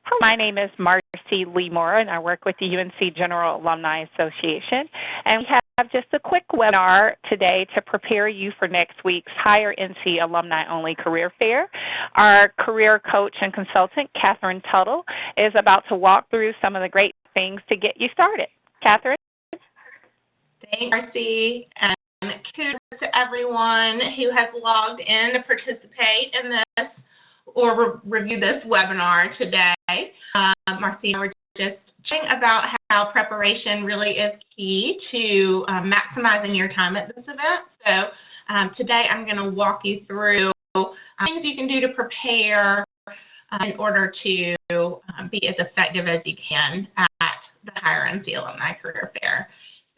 Hello, my name is Marcy Lee-Moore, and I work with the UNC General Alumni Association. And we have just a quick webinar today to prepare you for next week's Higher NC Alumni-Only Career Fair. Our career coach and consultant, Catherine Tuttle, is about to walk through some of the great things to get you started. Catherine? Thanks, Marcy, and kudos to everyone who has logged in to participate in this or review this webinar today. Marcy and I were just chatting about how preparation really is key to maximizing your time at this event. So today I'm going to walk you through things you can do to prepare in order to be as effective as you can at the Higher NC Alumni Career Fair.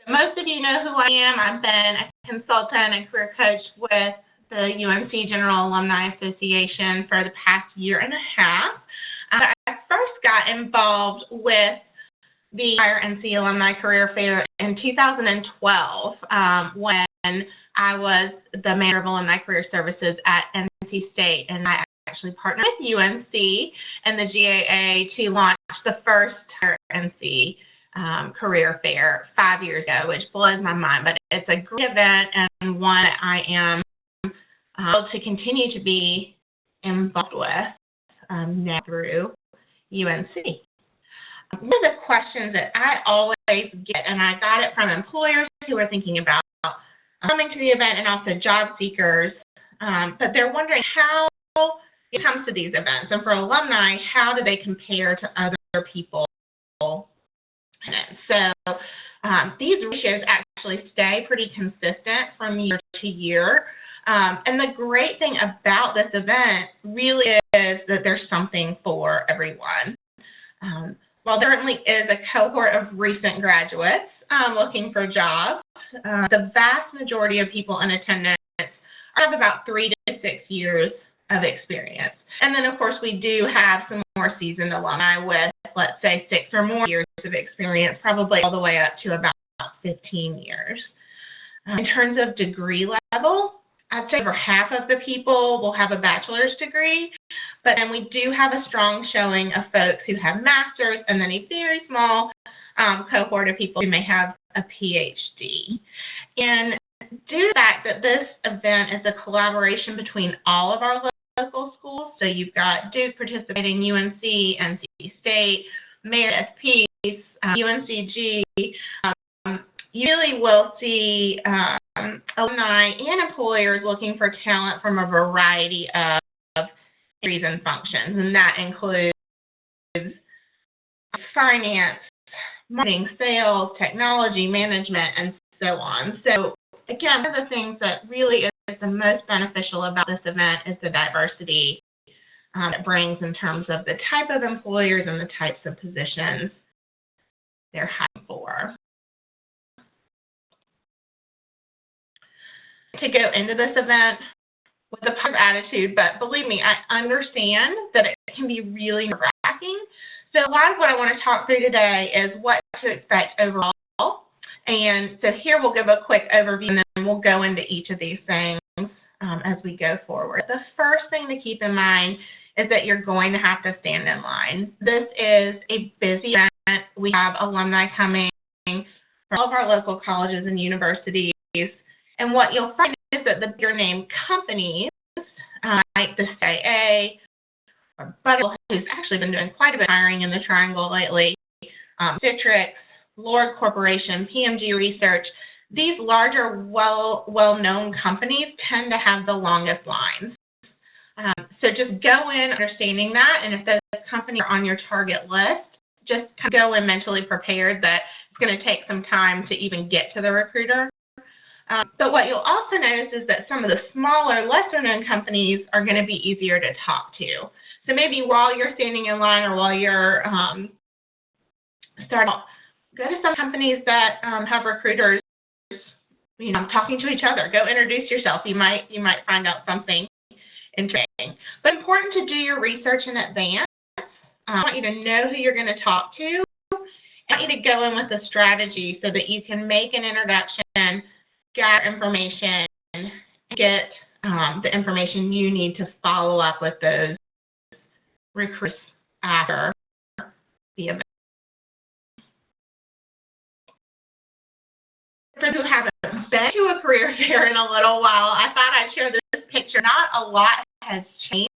So most of you know who I am. I've been a consultant and career coach with the UNC General Alumni Association for the past year and a half. I first got involved with the Higher NC Alumni Career Fair in 2012 when I was the manager of Alumni Career Services at NC State, and I actually partnered with UNC and the GAA to launch the first Higher NC Career Fair 5 years ago, which blows my mind, but it's a great event and one that I am able to continue to be involved with now through UNC. One of the questions that I always get, and I got it from employers who are thinking about coming to the event and also job seekers, but they're wondering how it comes to these events. And for alumni, how do they compare to other people? So these ratios actually stay pretty consistent from year to year. And the great thing about this event really is that there's something for everyone. While there certainly is a cohort of recent graduates looking for jobs, the vast majority of people in attendance have about 3 to 6 years of experience. And then, of course, we do have some more seasoned alumni with, let's say, 6 or more years of experience, probably all the way up to about 15 years. In terms of degree level, I'd say over half of the people will have a bachelor's degree, but then we do have a strong showing of folks who have masters, and then a very small cohort of people who may have a PhD. And due to the fact that this event is a collaboration between all of our local schools, so you've got Duke participating, UNC, NC State, Meredith, Peace, UNCG, you really will see alumni and employers looking for talent from a variety of industries and functions, and that includes finance, marketing, sales, technology, management, and so on. So again, one of the things that really is the most beneficial about this event is the diversity it brings in terms of the type of employers and the types of positions they're hiring for. To go into this event with a positive attitude, but believe me, I understand that it can be really nerve-wracking. So a lot of what I want to talk through today is what to expect overall. And so here we'll give a quick overview, and then we'll go into each of these things as we go forward. The first thing to keep in mind is that you're going to have to stand in line. This is a busy event. We have alumni coming from all of our local colleges and universities. And what you'll find is that the bigger name companies, like the CIA, or Butterfield, who's actually been doing quite a bit of hiring in the Triangle lately, Citrix, Lord Corporation, PMG Research, these larger, well-known companies tend to have the longest lines. So just go in understanding that, and if those companies are on your target list, just go in mentally prepared that it's going to take some time to even get to the recruiter. But what you'll also notice is that some of the smaller, lesser-known companies are going to be easier to talk to. So maybe while you're standing in line or while you're starting out, go to some companies that have recruiters, talking to each other. Go introduce yourself. You might find out something interesting. But it's important to do your research in advance. I want you to know who you're going to talk to. I want you to go in with a strategy so that you can make an introduction, gather information, and get the information you need to follow up with those recruits after the event. For those who haven't been to a career fair in a little while, I thought I'd share this picture. Not a lot has changed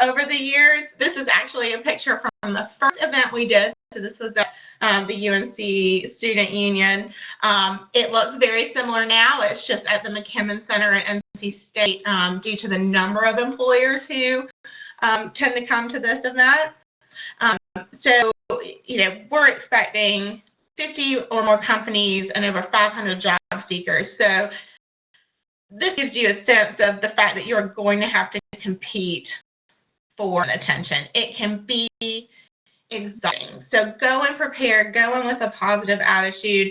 over the years. This is actually a picture from the first event we did. So this was at the UNC Student Union. It looks very similar now. It's just at the McKimmon Center at NC State due to the number of employers who tend to come to this event. So, we're expecting 50 or more companies and over 500 job seekers. So this gives you a sense of the fact that you're going to have to compete for attention. It can be exhausting. So go in prepared, go in with a positive attitude.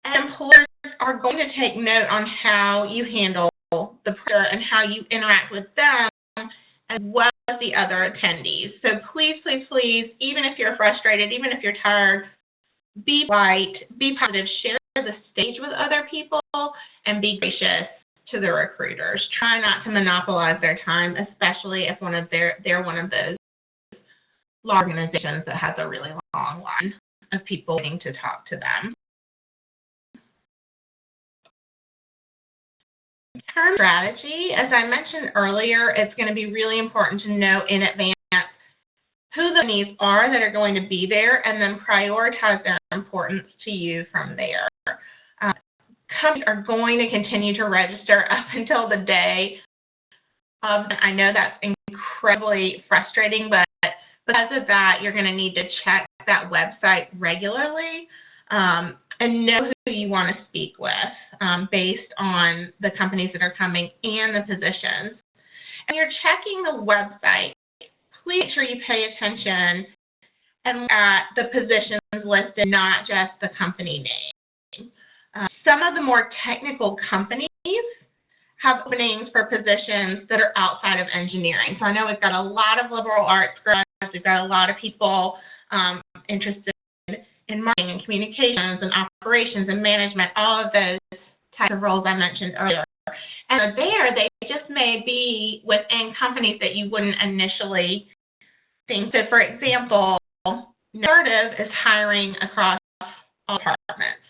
And employers are going to take note on how you handle the pressure and how you interact with them as well as the other attendees. So please, please, please, even if you're frustrated, even if you're tired, be polite, be positive, share the stage with other people, and be gracious to the recruiters. Try not to monopolize their time, especially if they're one of those large organizations that has a really long line of people waiting to talk to them. Term strategy, as I mentioned earlier, it's going to be really important to know in advance who the needs are that are going to be there, and then prioritize their importance to you from there. Companies are going to continue to register up until the day of. I know that's incredibly frustrating, but because of that, you're going to need to check that website regularly and know who you want to speak with based on the companies that are coming and the positions. And you're checking the website. Please make sure you pay attention and look at the positions listed, not just the company name. Some of the more technical companies have openings for positions that are outside of engineering. So I know we've got a lot of liberal arts grads, we've got a lot of people interested in marketing and communications and operations and management, all of those types of roles I mentioned earlier. And there, they just may be within companies that you wouldn't initially think. So, for example, Narrative is hiring across all departments.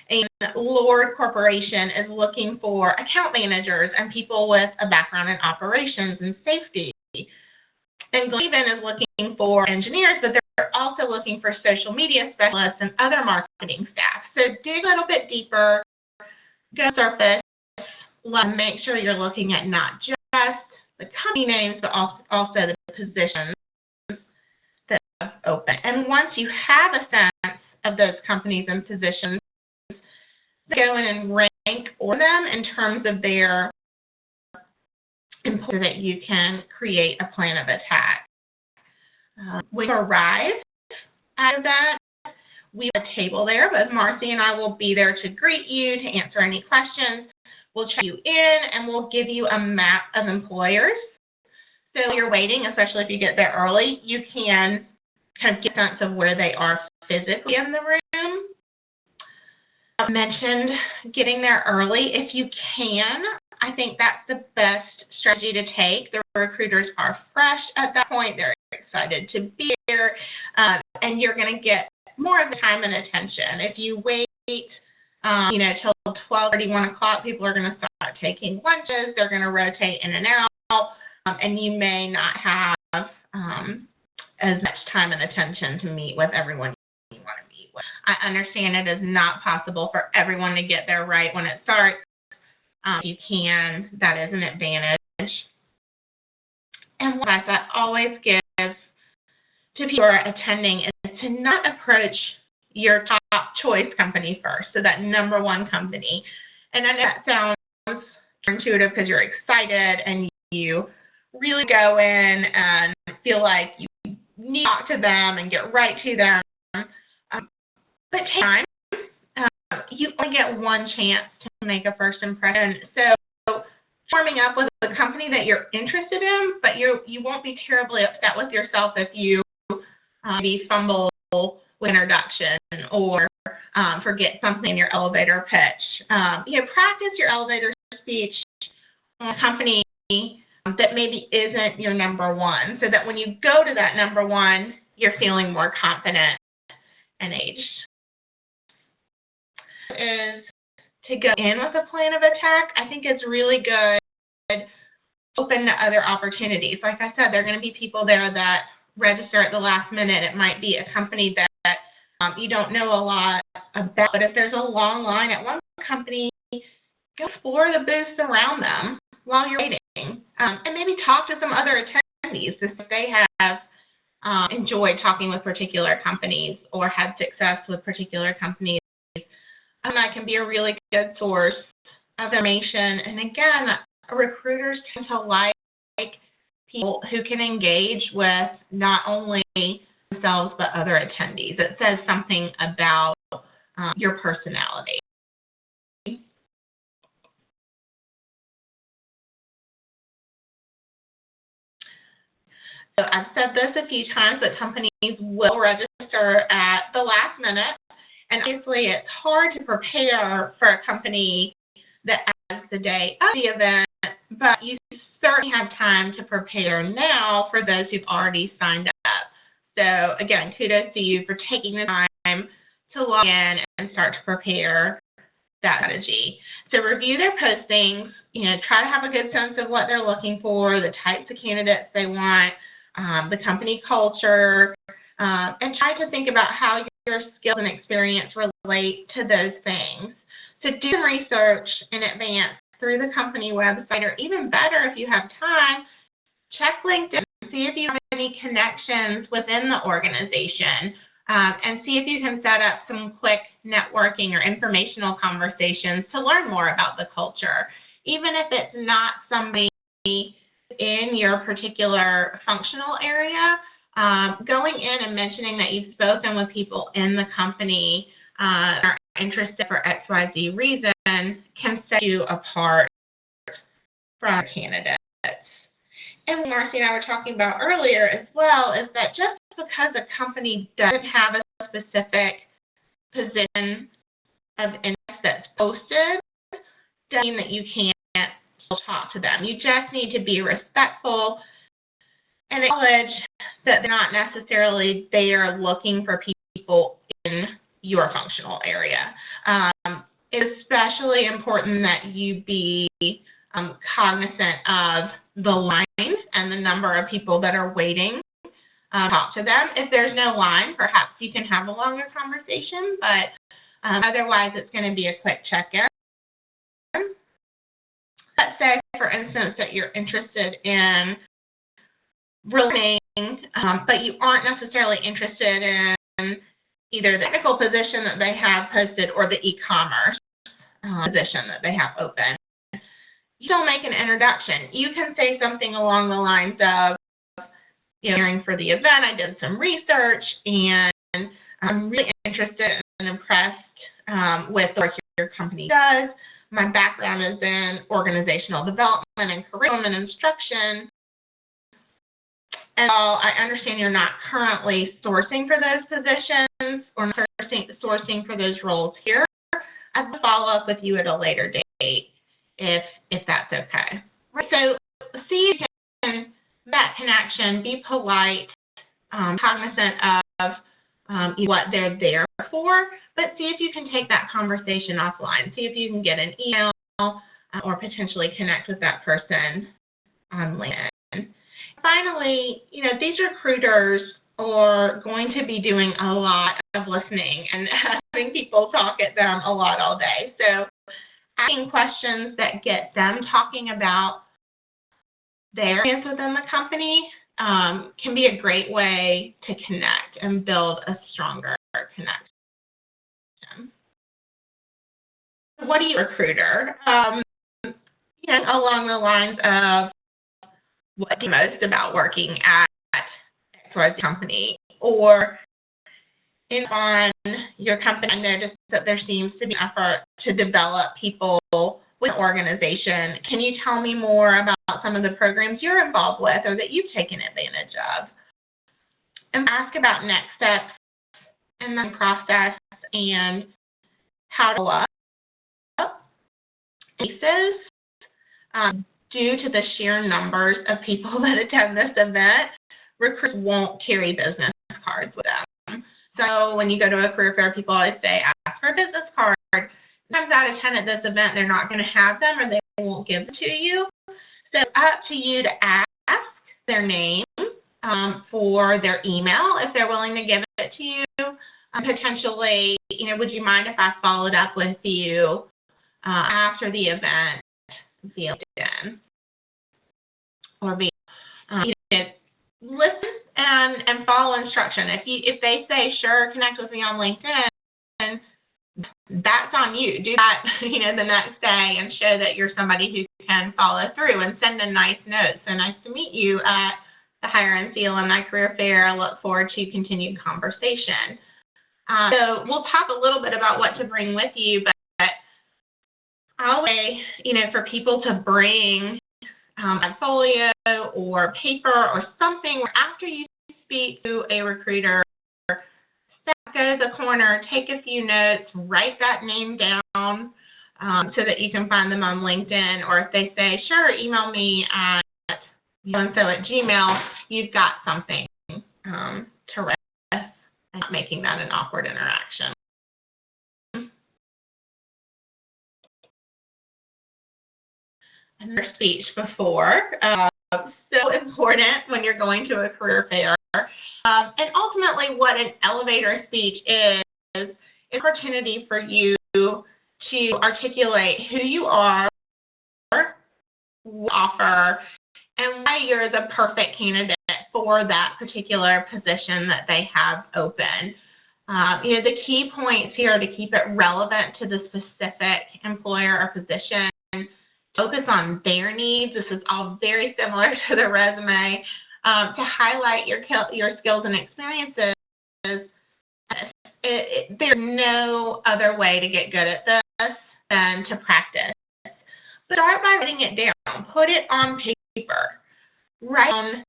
And Lord Corporation is looking for account managers and people with a background in operations and safety. And Gleaven is looking for engineers, but they're also looking for social media specialists and other marketing staff. So dig a little bit deeper, go surface, make sure you're looking at not just the company names, but also the positions that are open. And once you have a sense of those companies and positions, go in and rank order them in terms of their importance so that you can create a plan of attack. When you arrive out of that, we have a table there, but Marcy and I will be there to greet you, to answer any questions. We'll check you in, and we'll give you a map of employers. So while you're waiting, especially if you get there early, you can kind of get a sense of where they are physically in the room. I mentioned getting there early. If you can, I think that's the best strategy to take. The recruiters are fresh at that point. They're excited to be here, and you're going to get more of the time and attention. If you wait, till 12:30, 1 o'clock, people are going to start taking lunches. They're going to rotate in and out, and you may not have as much time and attention to meet with everyone you want to meet with. I understand it is not possible for everyone to get there right when it starts. If you can, that is an advantage. And one advice I always give to people who are attending is to not approach your top choice company first, so that number one company. And I know that sounds intuitive because you're excited and you really go in and feel like you need to talk to them and get right to them. But take time. You only get one chance to make a first impression. So forming up with a company that you're interested in, but you won't be terribly upset with yourself if you maybe fumble with introduction or forget something in your elevator pitch. Practice your elevator speech on a company that maybe isn't your number one, so that when you go to that number one, you're feeling more confident and engaged. Is to go in with a plan of attack. I think it's really good open to other opportunities. Like I said, there are going to be people there that register at the last minute. It might be a company that you don't know a lot about, but if there's a long line at one company, go explore the booths around them while you're waiting, and maybe talk to some other attendees if they have enjoyed talking with particular companies or had success with particular companies. That can be a really good source of information. And again, recruiters tend to like people who can engage with not only themselves but other attendees. It says something about your personality. So I've said this a few times, that companies will register at the last minute. And obviously, it's hard to prepare for a company that has the day of the event, but you certainly have time to prepare now for those who've already signed up. So again, kudos to you for taking the time to log in and start to prepare that strategy. So review their postings, try to have a good sense of what they're looking for, the types of candidates they want, the company culture, and try to think about how your skills and experience relate to those things. So do some research in advance through the company website, or even better, if you have time, check LinkedIn, see if you have any connections within the organization, and see if you can set up some quick networking or informational conversations to learn more about the culture. Even if it's not somebody in your particular functional area, going in and mentioning that you've spoken with people in the company are interested for XYZ reason can set you apart from candidates. And Marcy and I were talking about earlier as well is that just because a company doesn't have a specific position of interest that's posted doesn't mean that you can't still talk to them. You just need to be respectful and acknowledge that they're not necessarily there looking for people in your functional area. It's especially important that you be cognizant of the lines and the number of people that are waiting to talk to them. If there's no line, perhaps you can have a longer conversation, but otherwise it's going to be a quick check-in. Let's say, for instance, that you're interested in learning, but you aren't necessarily interested in either the technical position that they have posted or the e-commerce position that they have open. You still make an introduction. You can say something along the lines of, hearing for the event, I did some research, and I'm really interested and impressed with the work your company does. My background is in organizational development and curriculum and instruction. And while I understand you're not currently sourcing for those positions or sourcing for those roles here, I'd follow up with you at a later date if that's okay. Right. So see if you can make that connection, be polite, cognizant of what they're there for, but see if you can take that conversation offline. See if you can get an email or potentially connect with that person on LinkedIn. Finally, these recruiters are going to be doing a lot of listening and having people talk at them a lot all day. So asking questions that get them talking about their experience within the company can be a great way to connect and build a stronger connection. What do you recruiter? Along the lines of, what do you most about working at XYZ company, or on your company, I noticed that there seems to be an effort to develop people with an organization. Can you tell me more about some of the programs you're involved with or that you've taken advantage of? And ask about next steps and then process and how to follow up. Cases, due to the sheer numbers of people that attend this event, recruiters won't carry business cards with them. So when you go to a career fair, people always say, ask for a business card. 9 times out of 10 at this event, they're not going to have them or they won't give them to you. So it's up to you to ask their name for their email if they're willing to give it to you. Potentially, would you mind if I followed up with you after the event via LinkedIn or via listen and follow instruction. If they say, sure, connect with me on LinkedIn, that's on you. Do that, the next day and show that you're somebody who can follow through and send a nice note. So nice to meet you at the Higher NC Alumni Career Fair. I look forward to continued conversation. So we'll talk a little bit about what to bring with you, but always, for people to bring a portfolio or paper or something where after you speak to a recruiter, go to the corner, take a few notes, write that name down so that you can find them on LinkedIn, or if they say, sure, email me at so@gmail, you've got something to write and making that an awkward interaction. And their speech before, so important when you're going to a career fair. And ultimately what an elevator speech is an opportunity for you to articulate who you are, what you offer, and why you're the perfect candidate for that particular position that they have open. The key points here to keep it relevant to the specific employer or position, focus on their needs. This is all very similar to the resume. To highlight your skills and experiences. There's no other way to get good at this than to practice. Start by writing it down. Put it on paper. Write down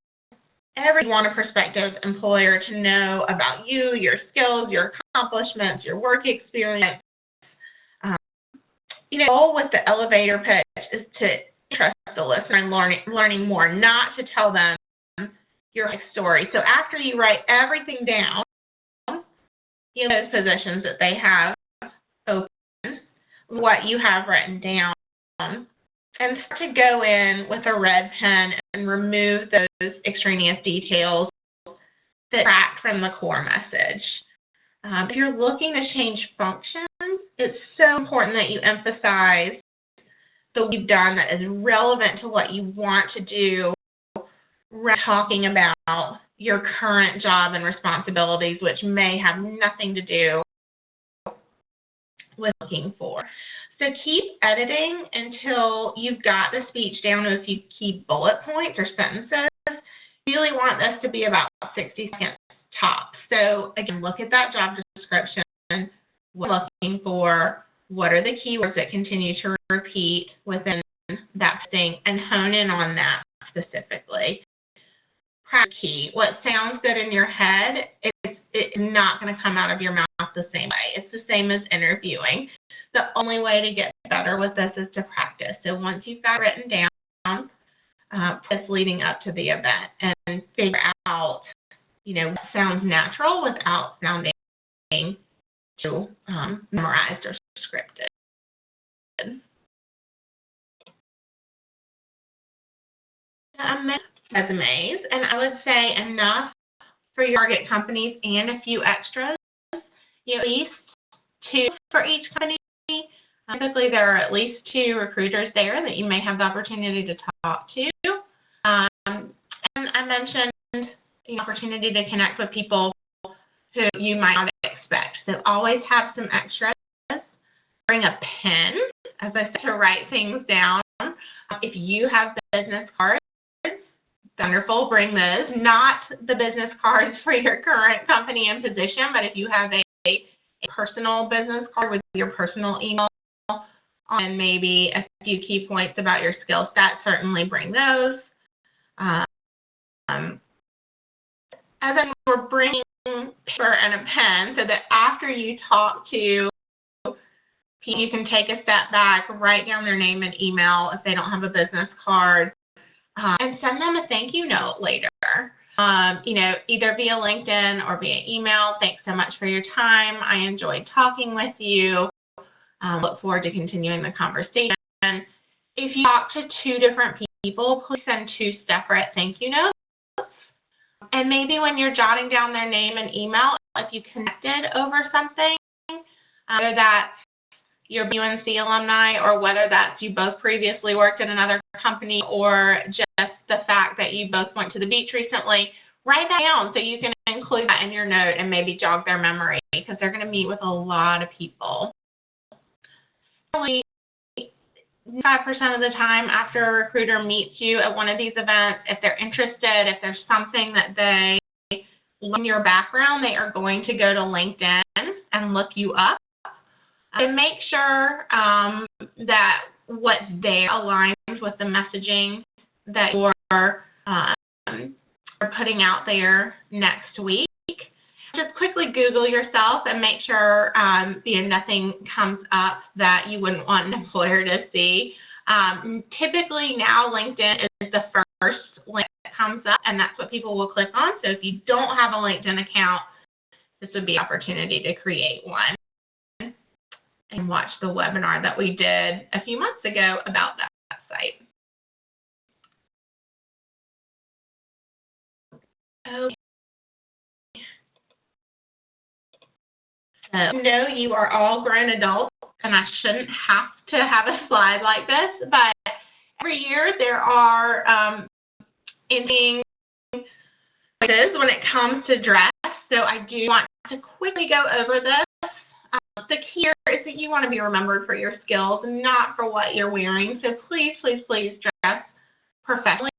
every one a prospective employer to know about you, your skills, your accomplishments, your work experience. The goal with the elevator pitch is to interest the listener in learning more, not to tell them your story. So after you write everything down, those positions that they have open, what you have written down, and start to go in with a red pen and remove those extraneous details that detract from the core message. If you're looking to change functions, it's so important that you emphasize the work you've done that is relevant to what you want to do, rather than talking about your current job and responsibilities, which may have nothing to do with looking for. So keep editing until you've got the speech down to a few key bullet points or sentences. You really want this to be about 60 seconds top. So again, look at that job description, what you're looking for, what are the keywords that continue to repeat within that thing, and hone in on that specifically. Key. What sounds good in your head, it's not going to come out of your mouth the same way. It's the same as interviewing. The only way to get better with this is to practice. So once you've got it written down, it's leading up to the event and figure out, what sounds natural without sounding too memorized or scripted. Resumes, and I would say enough for your target companies and a few extras, at least 2 for each company. Typically, there are at least 2 recruiters there that you may have the opportunity to talk to. And I mentioned the opportunity to connect with people who you might not expect. So always have some extras. Bring a pen, as I said, to write things down. If you have business cards, wonderful, bring those. Not the business cards for your current company and position, but if you have a personal business card with your personal email and maybe a few key points about your skill set, certainly bring those. As we're bringing paper and a pen so that after you talk to people, you can take a step back, write down their name and email if they don't have a business card, and send them a thank you note later. either via LinkedIn or via email. Thanks so much for your time. I enjoyed talking with you. Look forward to continuing the conversation. If you talk to two different people, please send two separate thank you notes. And maybe when you're jotting down their name and email, if you connected over something, whether that's your UNC alumni or whether that's you both previously worked in another company or just the fact that you both went to the beach recently, write that down so you can include that in your note and maybe jog their memory because they're going to meet with a lot of people. 5% of the time after a recruiter meets you at one of these events, if they're interested, if there's something that they learn in your background, they are going to go to LinkedIn and look you up and make sure that what's there aligns with the messaging that you're putting out there next week. Just quickly Google yourself and make sure nothing comes up that you wouldn't want an employer to see. Typically now LinkedIn is the first link that comes up, and that's what people will click on. So if you don't have a LinkedIn account, this would be an opportunity to create one and watch the webinar that we did a few months ago about that site. Okay. So I know you are all grown adults, and I shouldn't have to have a slide like this, but every year there are ending choices when it comes to dress. So I do want to quickly go over this. The key here is that you want to be remembered for your skills, not for what you're wearing. So please, please, please dress professionally.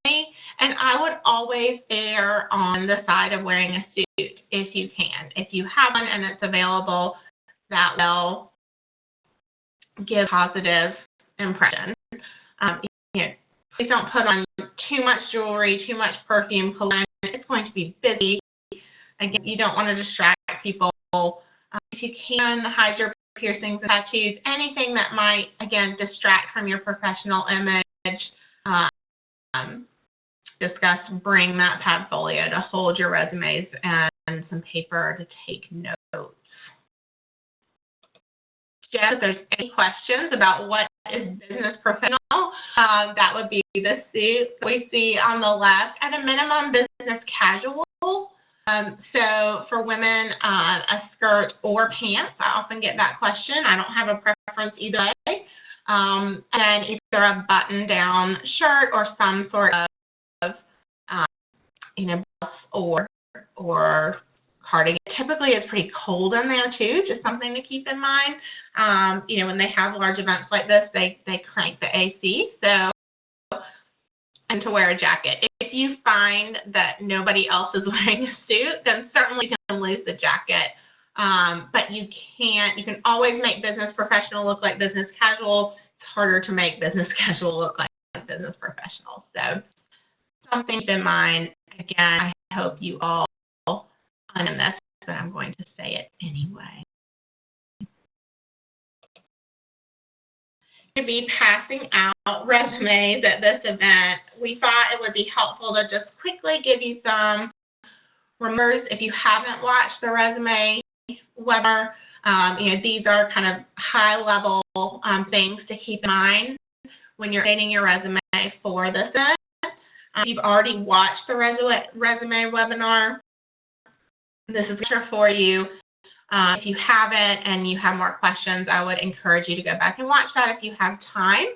And I would always err on the side of wearing a suit if you can. If you have one and it's available, that will give a positive impression. Please don't put on too much jewelry, too much perfume, cologne. It's going to be busy. Again, you don't want to distract people. If you can, hide your piercings and tattoos, anything that might, again, distract from your professional image. Discuss, bring that Padfolio to hold your resumes and some paper to take notes. Jeff, if there's any questions about what is business professional, that would be the suit we see on the left. At a minimum, business casual. So for women, a skirt or pants. I often get that question. I don't have a preference either way. And either a button-down shirt or some sort of blouse or cardigan. Typically, it's pretty cold in there too. Just something to keep in mind. When they have large events like this, they crank the AC. So, and to wear a jacket. If you find that nobody else is wearing a suit, then certainly you can lose the jacket. But you can always make business professional look like business casual. It's harder to make business casual look like business professional. So something to keep in mind. Again, I hope you all understand this, but I'm going to say it anyway. To be passing out resumes at this event, we thought it would be helpful to just quickly give you some reminders. If you haven't watched the resume webinar, these are kind of high-level things to keep in mind when you're updating your resume for this event. If you've already watched the resume webinar, this is for you. If you haven't and you have more questions, I would encourage you to go back and watch that if you have time.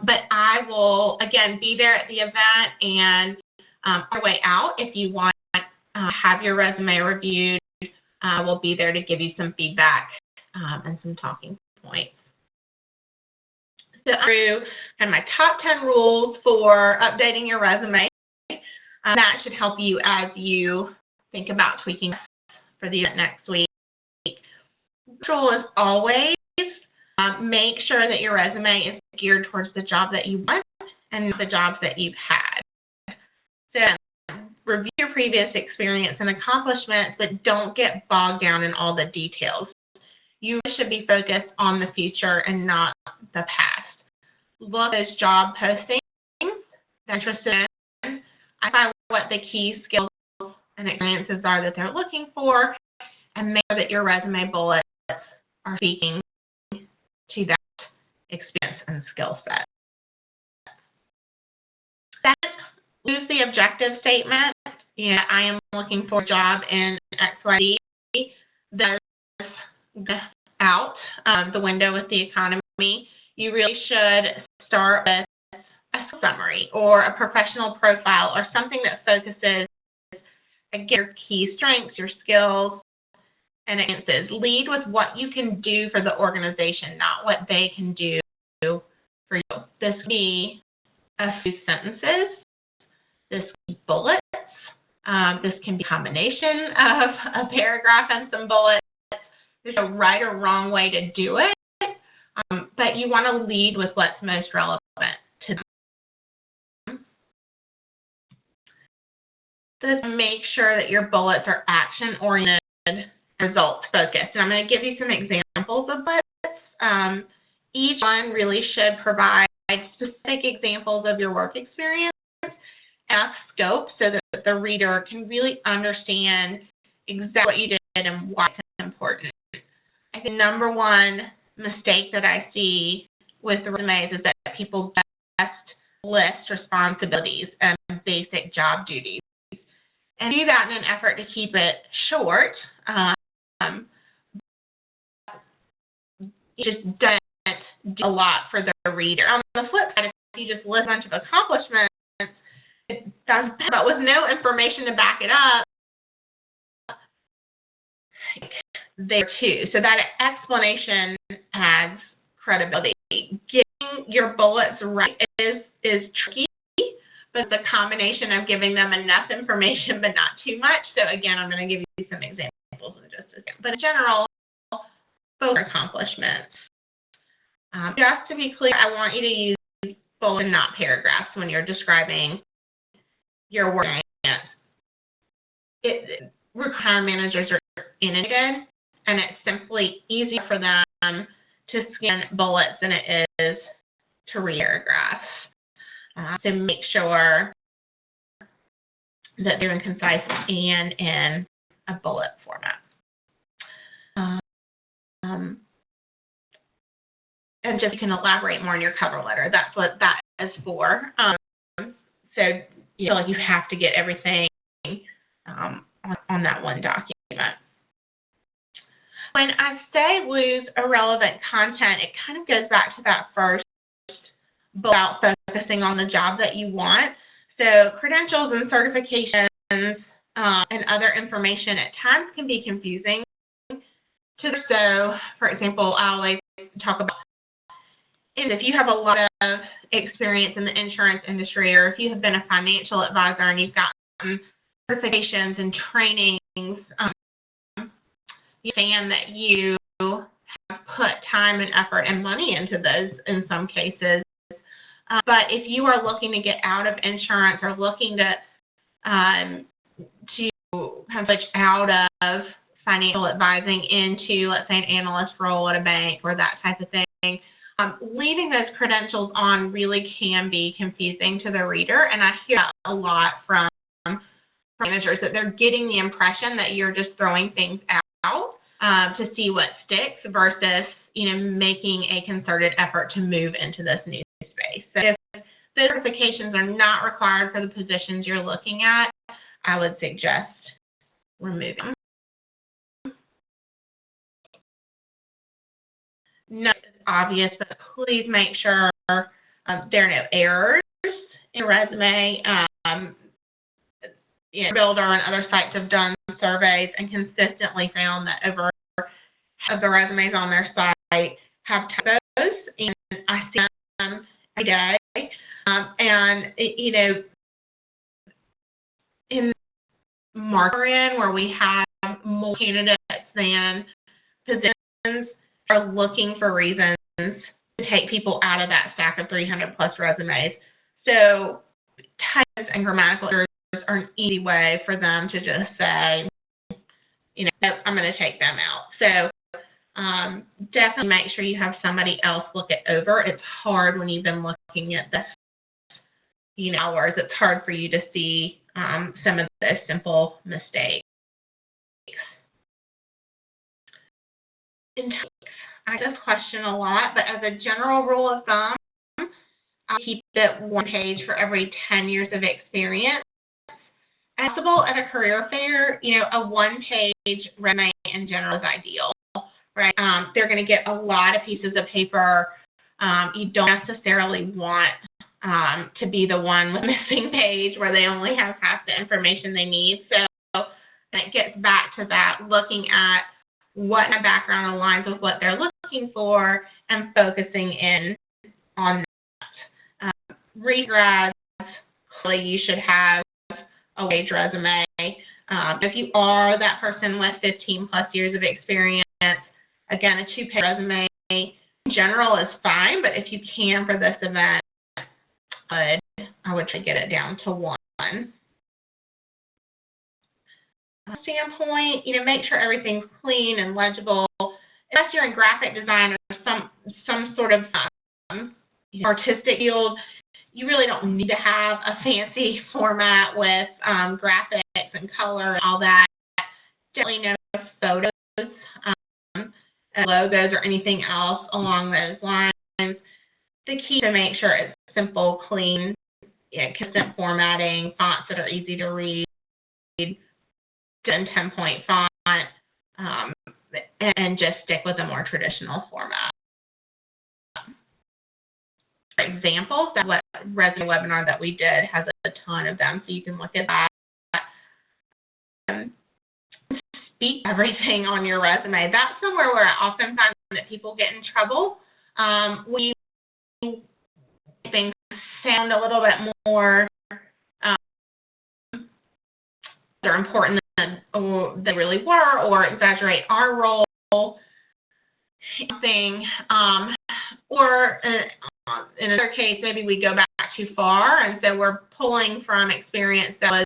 But I will, again, be there at the event and on our way out, if you want to have your resume reviewed, we'll be there to give you some feedback and some talking points. So through kind of my top 10 rules for updating your resume. That should help you as you think about tweaking for the event next week. The rule is always make sure that your resume is geared towards the job that you want and the jobs that you've had. So review your previous experience and accomplishments, but don't get bogged down in all the details. You should be focused on the future and not the past. Look at those job postings that you're interested in. identify what the key skills and experiences are that they're looking for, and make sure that your resume bullets are speaking to that experience and skill set. Second, use the objective statement. I am looking for a job in XYZ. That is out the window with the economy. You really should start with a summary or a professional profile or something that focuses on your key strengths, your skills, and experiences. Lead with what you can do for the organization, not what they can do for you. This could be a few sentences. This could be bullets. This can be a combination of a paragraph and some bullets. There's no right or wrong way to do it, but you want to lead with what's most relevant to them. Just make sure that your bullets are action-oriented, results-focused. And I'm going to give you some examples of bullets. Each one really should provide specific examples of your work experience and scope so that the reader can really understand exactly what you did and why it's important. I think the number one mistake that I see with the resumes is that people just list responsibilities and basic job duties. And do that in an effort to keep it short. It just doesn't do a lot for the reader. On the flip side, if you just list a bunch of accomplishments, it does, but with no information to back it up, there too. So that explanation adds credibility. Getting your bullets right is tricky, but the combination of giving them enough information but not too much. So again, I'm going to give you some examples in just a second. But in general, both accomplishments. Just to be clear, I want you to use bullets and not paragraphs when you're describing your work experience. Hiring managers are inundated, and it's simply easier for them to scan bullets than it is to read paragraphs. So make sure that they're in concise and in a bullet format. And just you can elaborate more on your cover letter. That's what that is for. So you feel like you have to get everything on that one document. When I say lose irrelevant content, it kind of goes back to that first bullet about focusing on the job that you want. So credentials and certifications and other information at times can be confusing. So, for example, I always talk about if you have a lot of experience in the insurance industry, or if you have been a financial advisor and you've gotten certifications and trainings, you understand that you have put time and effort and money into those in some cases. But if you are looking to get out of insurance or looking to kind of switch out of financial advising into, let's say, an analyst role at a bank or that type of thing, leaving those credentials on really can be confusing to the reader. And I hear that a lot from managers, that they're getting the impression that you're just throwing things out to see what sticks versus, making a concerted effort to move into this new space. So if the certifications are not required for the positions you're looking at, I would suggest removing them. No, it's obvious, but please make sure there are no errors in your resume. Builder and other sites have done surveys and consistently found that over half of the resumes on their site have typos, and I see them every day. In marketing, where we have more candidates than positions, are looking for reasons to take people out of that stack of 300 plus resumes. So typos and grammatical errors are an easy way for them to just say, nope, I'm going to take them out. So definitely make sure you have somebody else look it over. It's hard when you've been looking at this hours, it's hard for you to see some of those simple mistakes. I get this question a lot, but as a general rule of thumb, I keep it 1 page for every 10 years of experience. As possible at a career fair, a 1-page resume in general is ideal, right? They're going to get a lot of pieces of paper. You don't necessarily want to be the one with missing page where they only have half the information they need. So it gets back to that, looking at what my background aligns with what they're looking for and focusing in on that. Regrads, you should have a wage resume. If you are that person with 15 plus years of experience, again, a 2-page resume in general is fine, but if you can for this event, I would try to get it down to 1. Standpoint, make sure everything's clean and legible. Unless you're in graphic design or some sort of artistic field, you really don't need to have a fancy format with graphics and color and all that. Definitely no photos, and logos or anything else along those lines. The key to make sure it's simple, clean, consistent formatting, fonts that are easy to read, and 10-point font, and just stick with a more traditional format. For examples, that resume webinar that we did has a ton of them, so you can look at that. Speak everything on your resume. That's somewhere where I often find that people get in trouble. We things sound a little bit more they're important than they really were, or exaggerate our role. Or in another case, maybe we go back too far, and so we're pulling from experience that was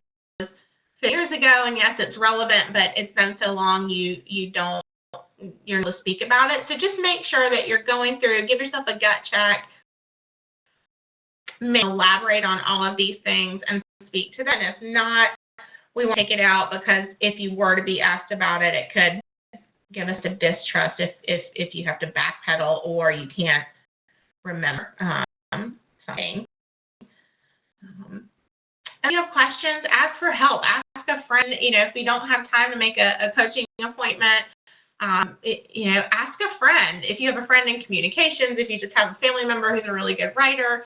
6 years ago, and yes, it's relevant, but it's been so long you're not able to speak about it. So just make sure that you're going through, give yourself a gut check, elaborate on all of these things and speak to them. If not, we won't take it out, because if you were to be asked about it, it could give us a distrust if you have to backpedal or you can't remember something. If you have questions, ask for help. Ask a friend. If you don't have time to make a coaching appointment, ask a friend. If you have a friend in communications, if you just have a family member who's a really good writer,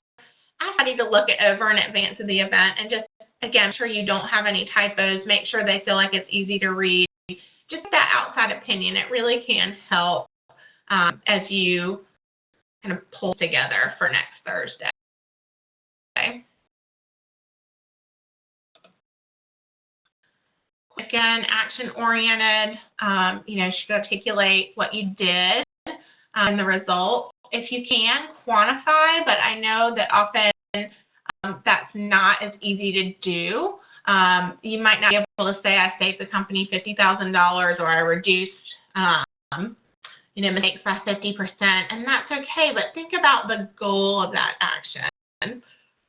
ask somebody to look it over in advance of the event, and just, again, make sure you don't have any typos. Make sure they feel like it's easy to read. Just that outside opinion, it really can help as you kind of pull together for next Thursday. Okay. Again, action-oriented, should articulate what you did and the result. If you can, quantify, but I know that often that's not as easy to do. You might not be able to say, I saved the company $50,000, or I reduced mistakes by 50%, and that's okay, but think about the goal of that action.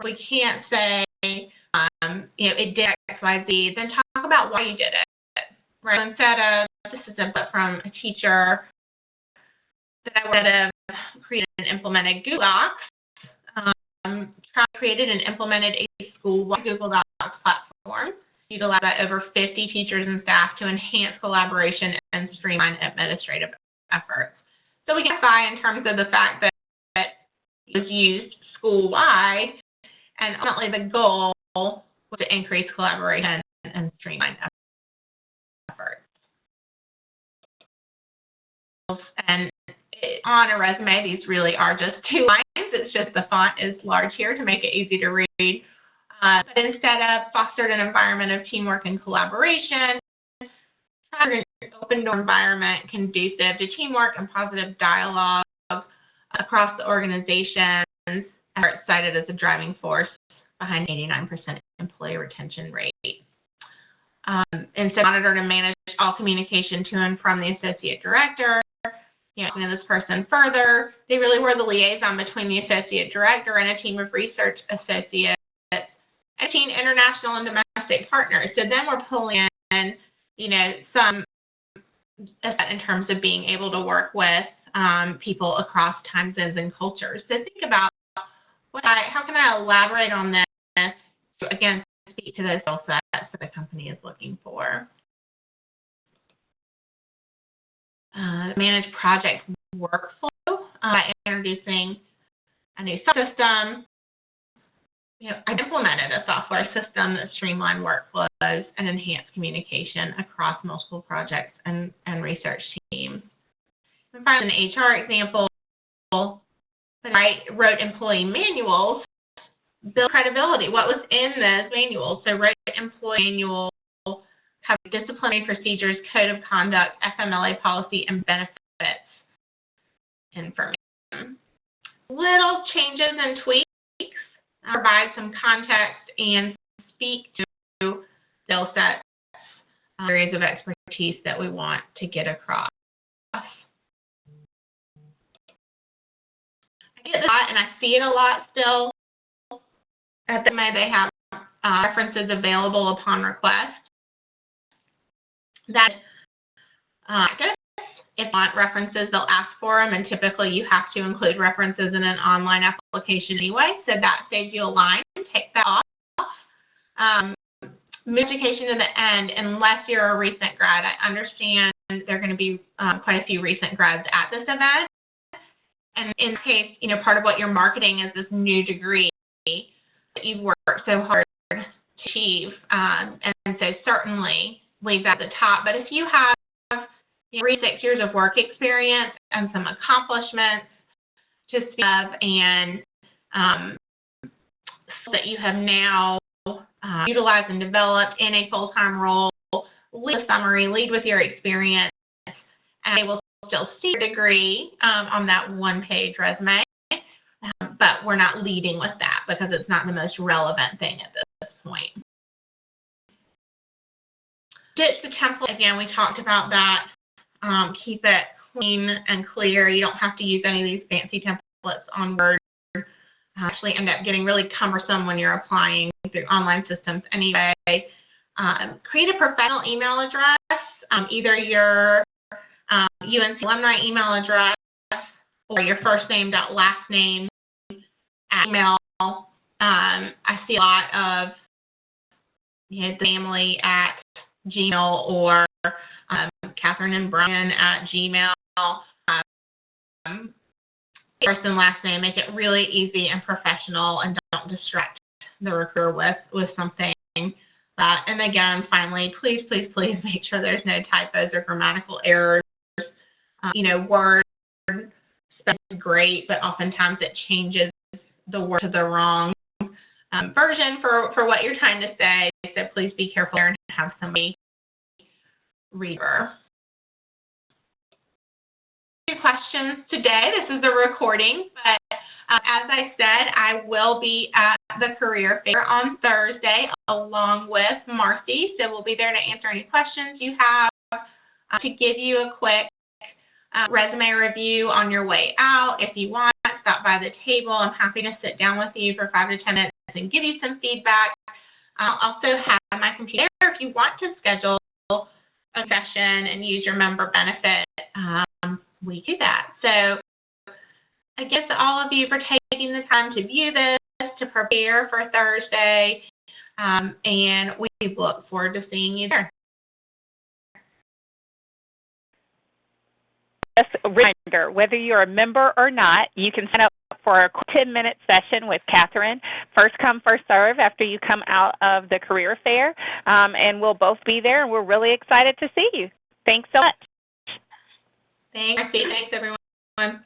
We can't say, it did X, Y, Z, then talk about why you did it, right? Instead of, this is input from a teacher, that I would have created and implemented Google Docs, created and implemented a school-wide Google Docs platform, utilized by over 50 teachers and staff to enhance collaboration and streamline administrative efforts. So we get by in terms of the fact that it was used school-wide, and ultimately the goal was to increase collaboration and streamline efforts. And on a resume, these really are just 2 lines. It's just the font is large here to make it easy to read. But instead of fostered an environment of teamwork and collaboration, an open door environment conducive to teamwork and positive dialogue across the organization are cited as a driving force behind 89% employee retention rate. Instead, monitor and manage all communication to and from the associate director. This person further, they really were the liaison between the associate director and a team of research associates international and domestic partners. So then we're pulling in, some in terms of being able to work with people across time zones and cultures. So think about how can I elaborate on this to, again, speak to those skill sets that the company is looking for. Manage project workflow by introducing a new system. I implemented a software system that streamlined workflows and enhanced communication across multiple projects and research teams. And finally, an HR example, I wrote employee manuals, build credibility. What was in those manuals? So wrote employee manual, have disciplinary procedures, code of conduct, FMLA policy, and benefits information. Little changes and tweaks provide some context and speak to skill sets, areas of expertise that we want to get across. I get this a lot, and I see it a lot still. At the moment, they have references available upon request. That if you want references, they'll ask for them, and typically you have to include references in an online application anyway, so that saves you a line. Take that off. Move education to the end unless you're a recent grad. I understand there are going to be quite a few recent grads at this event, and in this case, part of what you're marketing is this new degree that you've worked so hard to achieve, and so certainly leave that at the top. But if you have 3 to 6 years of work experience and some accomplishments to speak of, and that you have now utilized and developed in a full-time role, lead a summary, lead with your experience, and they will still see your degree on that one-page resume, but we're not leading with that because it's not the most relevant thing at this point. Ditch the template. Again, we talked about that. Keep it clean and clear. You don't have to use any of these fancy templates on Word. Actually end up getting really cumbersome when you're applying through online systems anyway. Create a professional email address, either your UNC Alumni email address or your first name dot last name at email. I see a lot of family at Gmail or Catherine and Brian at Gmail. First and last name, make it really easy and professional, and don't distract the recruiter with something. And again, finally, please make sure there's no typos or grammatical errors. Word spelling is great, but oftentimes it changes the word to the wrong version for what you're trying to say. So please be careful and have somebody read her. Questions today. This is a recording, but as I said, I will be at the career fair on Thursday along with Marcy, so we'll be there to answer any questions you have, to give you a quick resume review on your way out. If you want, stop by the table. I'm happy to sit down with you for 5 to 10 minutes and give you some feedback. I'll also have my computer if you want to schedule a session and use your member benefit. We do that. So I guess all of you for taking the time to view this, to prepare for Thursday, and we look forward to seeing you there. Just a reminder, whether you're a member or not, you can sign up for a 10-minute session with Catherine. First come, first serve after you come out of the career fair, and we'll both be there, and we're really excited to see you. Thanks so much. Thanks, everyone.